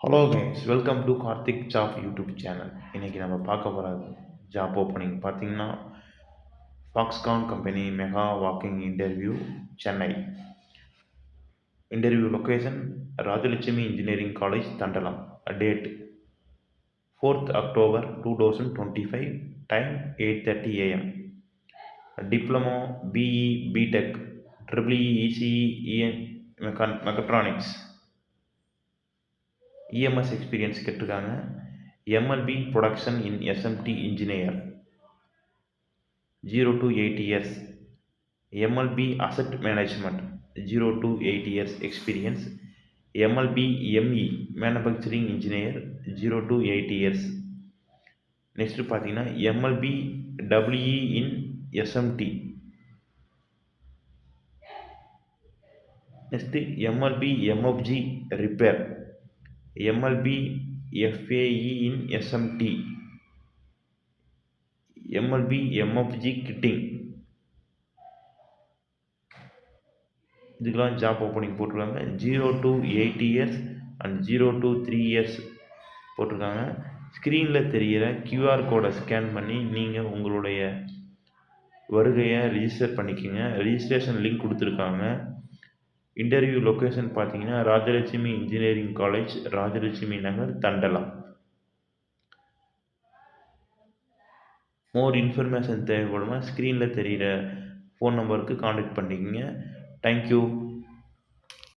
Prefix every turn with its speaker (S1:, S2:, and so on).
S1: Hello guys, welcome to Karthik job YouTube channel. இன்றைக்கி நம்ம பார்க்க போகிற ஜாப் ஓப்பனிங் பார்த்தீங்கன்னா, Foxconn company mega walking interview Chennai. Interview location Rajalakshmi engineering college Thandalam. Date 4th October 2025. Time 8:30 AM. Diploma, B E, B Tech, triple E, ECE, mechatronics, EMS experience கேட்டிருக்காங்க. MLP production in SMT engineer 0 to 8 years. MLP asset management 0 to 8 years experience. MLP ME manufacturing engineer 0 to 8 years. Next பார்த்தீங்கன்னா MLP WE in SMT. Next MLP MFG repair. MLP FAE in SMT. MLP MFG kitting. இதுக்கெல்லாம் job opening போட்டிருக்காங்க. 0 to 8 years and 0 to 3 years போட்டிருக்காங்க. ஸ்க்ரீனில் தெரிகிற QR கோடை scan பண்ணி நீங்கள் உங்களுடைய வருகையை ரிஜிஸ்டர் பண்ணிக்கோங்க. ரிஜிஸ்ட்ரேஷன் லிங்க் கொடுத்துருக்காங்க. இன்டர்வியூ லொக்கேஷன் பார்த்தீங்கன்னா ராஜலட்சுமி இன்ஜினியரிங் காலேஜ், ராஜலட்சுமி நகர், தண்டலம். மோர் இன்ஃபர்மேஷன் தேவைப்படுமா ஸ்க்ரீனில் தெரிகிற ஃபோன் நம்பருக்கு காண்டாக்ட் பண்ணிக்கோங்க. தேங்க்யூ.